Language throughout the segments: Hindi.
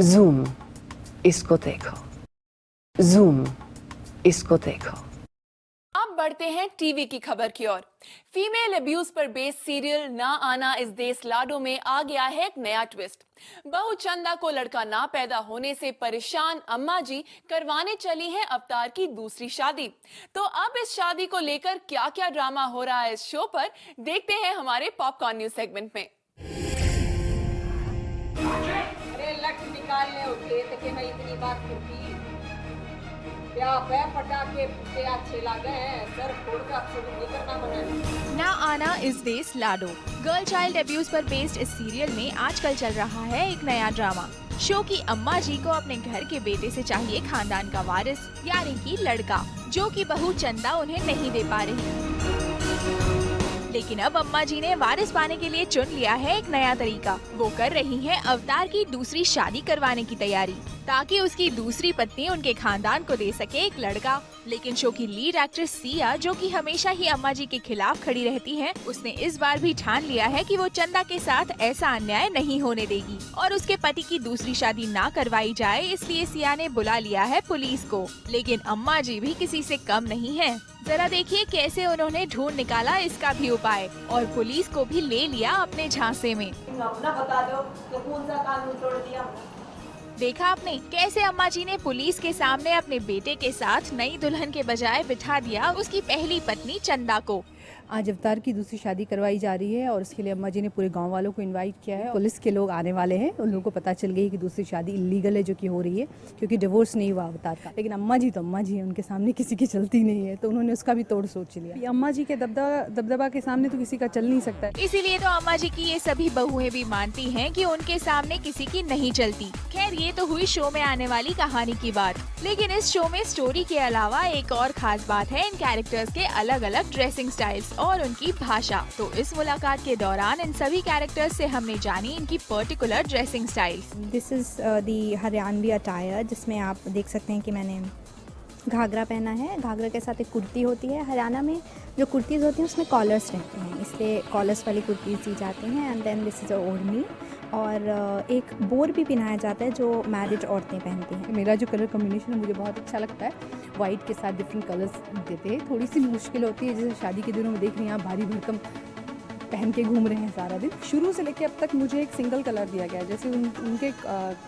Zoom, इसको देखो। Zoom, इसको देखो। अब बढ़ते हैं टीवी की खबर की ओर। फीमेल अब्यूज पर बेस्ड सीरियल ना आना इस देश लाडो में आ गया है एक नया ट्विस्ट। बहू चंदा को लड़का ना पैदा होने से परेशान अम्मा जी करवाने चली हैं अवतार की दूसरी शादी। तो अब इस शादी को लेकर क्या क्या ड्रामा हो रहा है इस शो पर, देखते हैं हमारे पॉपकॉर्न न्यूज सेगमेंट में। अरे लट निकालने होते थे कि मैं इतनी बात करती क्या पटाखे फूटे अच्छे लगे हैं, सर फोड़कर शुरू नहीं करना मना। ना आना इस देश लाडो गर्ल चाइल्ड अब्यूज पर बेस्ड इस सीरियल में आजकल चल रहा है एक नया ड्रामा। शो की अम्मा जी को अपने घर के बेटे से चाहिए खानदान का वारिस, यानी कि लड़का, जो कि बहू चंदा उन्हें नहीं दे पा रही। लेकिन अब अम्मा जी ने वारिस पाने के लिए चुन लिया है एक नया तरीका। वो कर रही हैं अवतार की दूसरी शादी करवाने की तैयारी, ताकि उसकी दूसरी पत्नी उनके खानदान को दे सके एक लड़का। लेकिन शो की लीड एक्ट्रेस सिया, जो कि हमेशा ही अम्मा जी के खिलाफ खड़ी रहती है, उसने इस बार भी ठान लिया है कि वो चंदा के साथ ऐसा अन्याय नहीं होने देगी और उसके पति की दूसरी शादी ना करवाई जाए। इसलिए सिया ने बुला लिया है पुलिस को। लेकिन अम्मा जी भी किसी से कम नहीं है। जरा देखिए कैसे उन्होंने ढूंढ निकाला इसका भी उपाय और पुलिस को भी ले लिया अपने झांसे में। अपना बता दो कि कौन सा कानून तोड़ दिया। देखा आपने कैसे अम्मा जी ने पुलिस के सामने अपने बेटे के साथ नई दुल्हन के बजाय बिठा दिया उसकी पहली पत्नी चंदा को। आज अवतार की दूसरी शादी करवाई जा रही है और उसके लिए अम्मा जी ने पूरे गांव वालों को इनवाइट किया है। पुलिस के लोग आने वाले हैं, उन लोगों को पता चल गई कि दूसरी शादी इलीगल है जो कि हो रही है, क्योंकि डिवोर्स नहीं हुआ अवतार का। लेकिन अम्मा जी तो अम्मा जी है, उनके सामने किसी की चलती नहीं है, तो उन्होंने उसका भी तोड़ सोच लिया। अम्मा जी के दबदबा के सामने तो किसी का चल नहीं सकता। इसीलिए तो अम्मा जी की ये सभी बहुएं भी मानती हैं कि उनके सामने किसी की नहीं चलती। खैर ये तो हुई शो में आने वाली कहानी की बात, लेकिन इस शो में स्टोरी के अलावा एक और खास बात है इन कैरेक्टर्स के अलग अलग ड्रेसिंग स्टाइल्स और उनकी भाषा। तो इस मुलाकात के दौरान इन सभी कैरेक्टर्स से हमने जानी इनकी particular dressing styles. This is the Haryanvi attire, जिसमें आप देख सकते हैं कि मैंने घाघरा पहना है। घाघरा के साथ एक कुर्ती होती है। हरियाणा में जो कुर्तीज़ होती हैं उसमें कॉलर्स रहते हैं, इसलिए कॉलर्स वाली कुर्तीज़ दी जाती हैं। And then this is a odhni और एक बोर भी पहनाया जाता है जो मैरिड औरतें पहनती हैं। मेरा जो कलर कॉम्बिनेशन है मुझे बहुत अच्छा लगता है। वाइट के साथ डिफरेंट कलर्स देते हैं। थोड़ी सी मुश्किल होती है, जैसे शादी के दिनों में देख रही हैं आप भारी भरकम पहन के घूम रहे हैं सारा दिन। शुरू से लेकर अब तक मुझे एक सिंगल कलर दिया गया है, जैसे उनके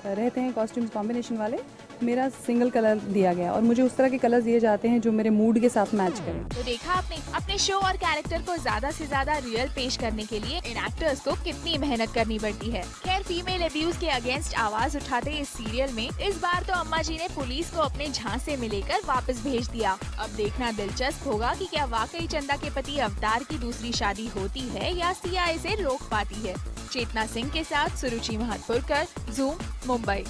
रहते हैं कॉस्ट्यूम्स कॉम्बिनेशन वाले, मेरा सिंगल कलर दिया गया और मुझे उस तरह के कलर दिए जाते हैं जो मेरे मूड के साथ मैच करें। तो देखा आपने अपने शो और कैरेक्टर को ज्यादा से ज्यादा रियल पेश करने के लिए इन एक्टर्स को कितनी मेहनत करनी पड़ती है। खैर फीमेल अब्यूज के अगेंस्ट आवाज उठाते इस सीरियल में इस बार तो अम्मा जी ने पुलिस को अपने झांसे में लेकर वापस भेज दिया। अब देखना दिलचस्प होगा कि क्या वाकई चंदा के पति अवतार की दूसरी शादी होती है या सिया इसे रोक पाती है। चेतना सिंह के साथ सुरुचि महतपुरकर, ज़ूम, मुंबई।